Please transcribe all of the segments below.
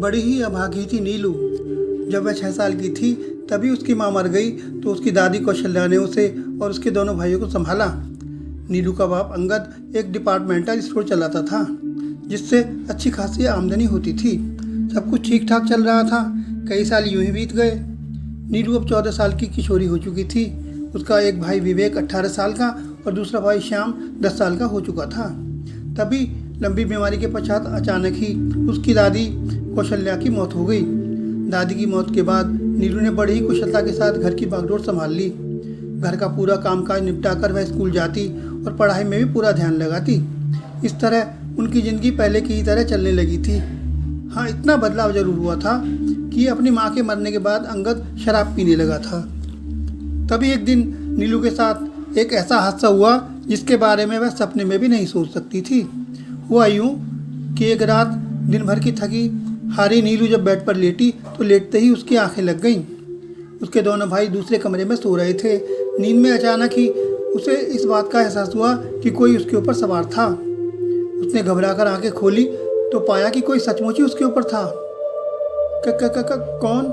बड़ी ही अभागी थी नीलू। जब वह 6 साल की थी तभी उसकी माँ मर गई तो उसकी दादी कौशल्या ने उसे और उसके दोनों भाइयों को संभाला। नीलू का बाप अंगद एक डिपार्टमेंटल स्टोर चलाता था जिससे अच्छी खासी आमदनी होती थी। सब कुछ ठीक ठाक चल रहा था। कई साल यूं ही बीत गए। नीलू अब 14 साल की किशोरी हो चुकी थी। उसका एक भाई विवेक 18 साल का और दूसरा भाई श्याम 10 साल का हो चुका था। तभी लंबी बीमारी के पश्चात अचानक ही उसकी दादी कौशल्या की मौत हो गई। दादी की मौत के बाद नीलू ने बड़ी ही कुशलता के साथ घर की बागडोर संभाल ली। घर का पूरा कामकाज निपटाकर वह स्कूल जाती और पढ़ाई में भी पूरा ध्यान लगाती। इस तरह उनकी ज़िंदगी पहले की ही तरह चलने लगी थी। हाँ, इतना बदलाव जरूर हुआ था कि अपनी माँ के मरने के बाद अंगद शराब पीने लगा था। तभी एक दिन नीलू के साथ एक ऐसा हादसा हुआ जिसके बारे में वह सपने में भी नहीं सोच सकती थी। हुआ यूँ कि एक रात दिन भर की थकी हारी नीलू जब बेड पर लेटी तो लेटते ही उसकी आंखें लग गईं। उसके दोनों भाई दूसरे कमरे में सो रहे थे। नींद में अचानक ही उसे इस बात का एहसास हुआ कि कोई उसके ऊपर सवार था। उसने घबराकर आंखें खोली तो पाया कि कोई सचमुच ही उसके ऊपर था। कौन?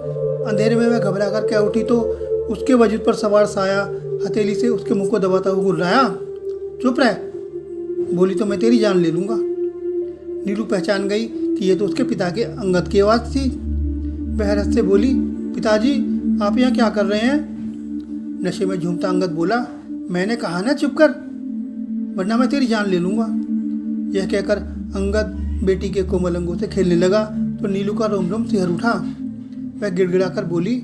अंधेरे में वह घबराकर क्या उठी तो उसके वजूद पर सवार साया हथेली से उसके मुंह को दबाता हुआ गुर्राया, चुप रह, बोली तो मैं तेरी जान ले लूँगा। नीलू पहचान गई कि ये तो उसके पिता के अंगद की आवाज़ थी। वह हैरत से बोली, पिताजी आप यहाँ क्या कर रहे हैं? नशे में झूमता अंगद बोला, मैंने कहा ना चुप कर, वरना मैं तेरी जान ले लूँगा। यह कहकर अंगद बेटी के कोमल अंगों से खेलने लगा तो नीलू का रोम रोम सिहर उठा। वह गिड़गिड़ाकर बोली,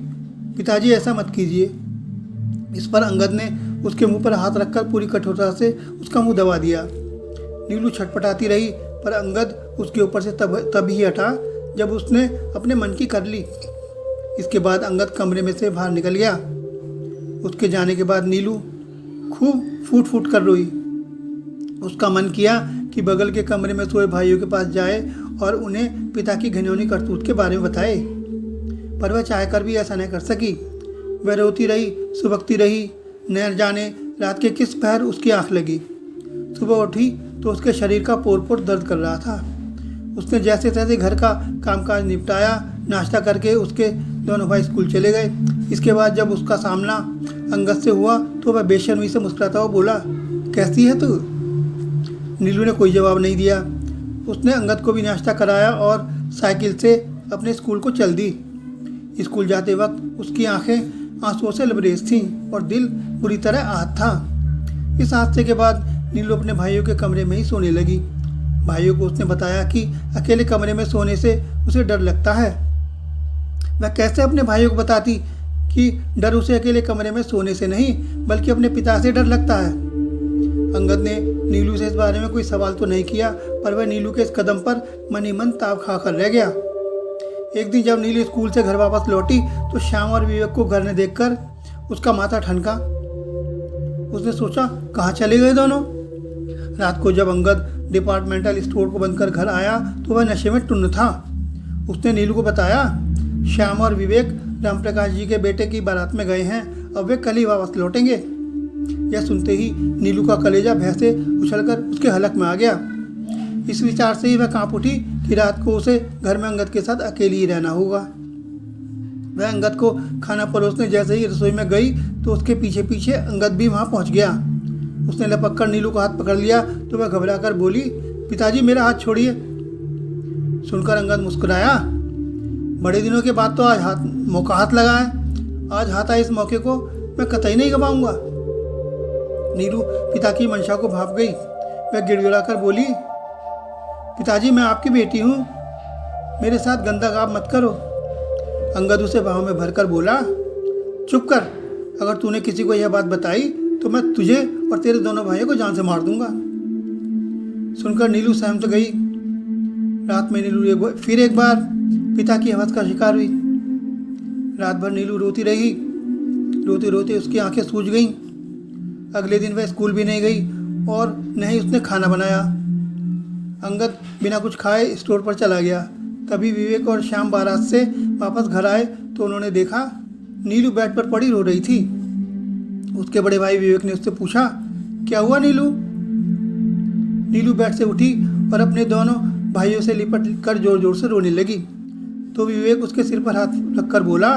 पिताजी ऐसा मत कीजिए। इस पर अंगद ने उसके मुंह पर हाथ रखकर पूरी कठोरता से उसका मुंह दबा दिया। नीलू छटपटाती रही पर अंगद उसके ऊपर से तब ही हटा जब उसने अपने मन की कर ली। इसके बाद अंगद कमरे में से बाहर निकल गया। उसके जाने के बाद नीलू खूब फूट फूट कर रोई। उसका मन किया कि बगल के कमरे में सोए भाइयों के पास जाए और उन्हें पिता की घिनौनी करतूत के बारे में बताए, पर वह चाहकर भी ऐसा नहीं कर सकी। वह रोती रही, सुबकती रही, न जाने रात के किस पहर उसकी आंख लगी। सुबह उठी तो उसके शरीर का पोर पोर दर्द कर रहा था। उसने जैसे तैसे घर का कामकाज निपटाया। नाश्ता करके उसके दोनों भाई स्कूल चले गए। इसके बाद जब उसका सामना अंगद से हुआ तो वह बेशर्मी से मुस्कुराता हुआ बोला, कैसी है तू? नीलू ने कोई जवाब नहीं दिया। उसने अंगद को भी नाश्ता कराया और साइकिल से अपने स्कूल को चल दी। स्कूल जाते वक्त उसकी आंखें आंसुओं से लबरेज थीं और दिल बुरी तरह आहत था। इस हादसे के बाद नीलू अपने भाइयों के कमरे में ही सोने लगी। भाइयों को उसने बताया कि अकेले कमरे में सोने से उसे डर लगता है। वह कैसे अपने भाइयों को बताती कि डर उसे अकेले कमरे में सोने से नहीं बल्कि अपने पिता से डर लगता है। अंगद ने नीलू से इस बारे में कोई सवाल तो नहीं किया, पर वह नीलू के इस कदम पर मन ही मन ताव खा कर रह गया। एक दिन जब नीलू स्कूल से घर वापस लौटी तो श्याम और विवेक को घर में देखकर उसका माथा ठनका। उसने सोचा, कहाँ चले गए दोनों? रात को जब अंगद डिपार्टमेंटल स्टोर को बंद कर घर आया तो वह नशे में टुन्न था। उसने नीलू को बताया, श्याम और विवेक रामप्रकाश जी के बेटे की बारात में गए हैं, अब वे कल ही वापस लौटेंगे। यह सुनते ही नीलू का कलेजा भय से उछलकर उसके हलक में आ गया। इस विचार से ही वह कांप उठी कि रात को उसे घर में अंगद के साथ अकेली ही रहना होगा। वह अंगद को खाना परोसने जैसे ही रसोई में गई तो उसके पीछे पीछे अंगद भी वहां पहुंच गया। उसने लपक कर नीलू का हाथ पकड़ लिया तो वह घबराकर बोली, पिताजी मेरा हाथ छोड़िए। सुनकर अंगद मुस्कुराया, बड़े दिनों के बाद तो आज मौका हाथ लगा है। आज हाथ आए इस मौके को मैं कतई नहीं गवाऊंगा। नीलू पिता की मंशा को भाप गई। वह गिड़गिड़ाकर बोली, पिताजी मैं आपकी बेटी हूँ, मेरे साथ गंदा काम मत करो। अंगद उसे बाहों में भरकर बोला, चुप कर, अगर तूने किसी को यह बात बताई तो मैं तुझे और तेरे दोनों भाइयों को जान से मार दूंगा। सुनकर नीलू सहमत गई। रात में नीलू फिर एक बार पिता की हवस का शिकार हुई। रात भर नीलू रोती रही। रोते रोते उसकी आंखें सूज गईं। अगले दिन वह स्कूल भी नहीं गई और न ही उसने खाना बनाया। अंगद बिना कुछ खाए स्टोर पर चला गया। तभी विवेक और श्याम बारात से वापस घर आए तो उन्होंने देखा नीलू बेड पर पड़ी रो रही थी। उसके बड़े भाई विवेक ने उससे पूछा, क्या हुआ नीलू? नीलू बेड से उठी और अपने दोनों भाइयों से लिपट कर जोर जोर से रोने लगी। तो विवेक उसके सिर पर हाथ रखकर बोला,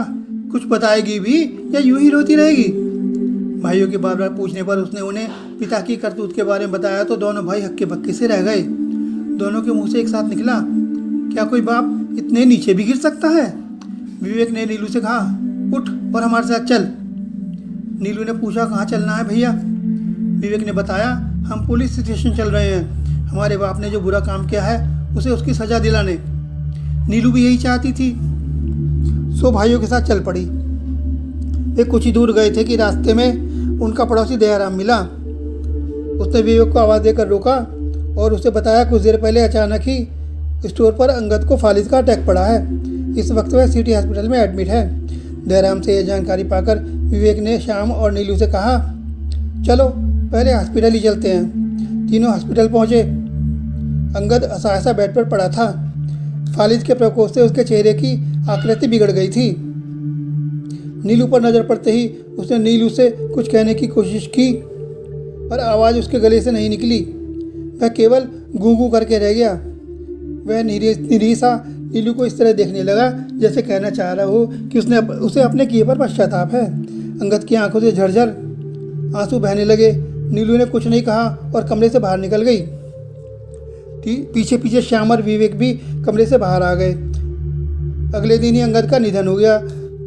कुछ बताएगी भी या यूं ही रोती रहेगी? भाइयों के बार बार पूछने पर उसने उन्हें पिता की करतूत के बारे में बताया तो दोनों भाई हक्के बक्के से रह गए। दोनों के मुंह से एक साथ निकला, क्या कोई बाप इतने नीचे भी गिर सकता है? विवेक ने नीलू से कहा, उठ और हमारे साथ चल। नीलू ने पूछा, कहाँ चलना है भैया? विवेक ने बताया, हम पुलिस स्टेशन चल रहे हैं, हमारे बाप ने जो बुरा काम किया है उसे उसकी सजा दिलाने। नीलू भी यही चाहती थी, सो भाइयों के साथ चल पड़ी। वे कुछ ही दूर गए थे कि रास्ते में उनका पड़ोसी दयाराम मिला। उसने विवेक को आवाज़ देकर रोका और उसे बताया, कुछ देर पहले अचानक ही स्टोर पर अंगद को फालिज का अटैक पड़ा है। इस वक्त वह सिटी हॉस्पिटल में एडमिट है। दयाराम से यह जानकारी पाकर विवेक ने श्याम और नीलू से कहा, चलो पहले हॉस्पिटल ही चलते हैं। तीनों हॉस्पिटल पहुँचे। अंगद असहाय बेड पर पड़ा था। फालिज के प्रकोप से उसके चेहरे की आकृति बिगड़ गई थी। नीलू पर नज़र पड़ते ही उसने नीलू से कुछ कहने की कोशिश की, पर आवाज़ उसके गले से नहीं निकली। वह केवल गूं गूं करके रह गया। वह निरीसा नीलू को इस तरह देखने लगा जैसे कहना चाह रहा हो कि उसे अपने किए पर पश्चाताप है। अंगद की आंखों से झरझर आंसू बहने लगे। नीलू ने कुछ नहीं कहा और कमरे से बाहर निकल गई। पीछे पीछे श्याम और विवेक भी कमरे से बाहर आ गए। अगले दिन ही अंगद का निधन हो गया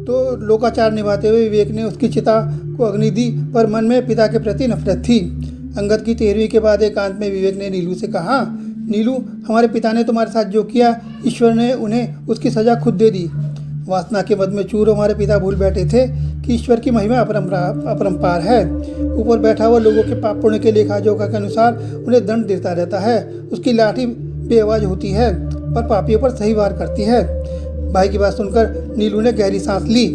तो लोकाचार निभाते हुए विवेक ने उसकी चिता को अग्नि दी, पर मन में पिता के प्रति नफरत थी। अंगद की 13वीं के बाद एकांत में विवेक ने नीलू से कहा, नीलू, हमारे पिता ने तुम्हारे साथ जो किया, ईश्वर ने उन्हें उसकी सज़ा खुद दे दी। वासना के मद में चूर हमारे पिता भूल बैठे थे कि ईश्वर की महिमा अपरंपार है। ऊपर बैठा हुआ लोगों के पाप पुण्य के लेखा जोखा के अनुसार उन्हें दंड देता रहता है। उसकी लाठी बेआवाज होती है पर पापियों पर सही वार करती है। भाई की बात सुनकर नीलू ने गहरी सांस ली।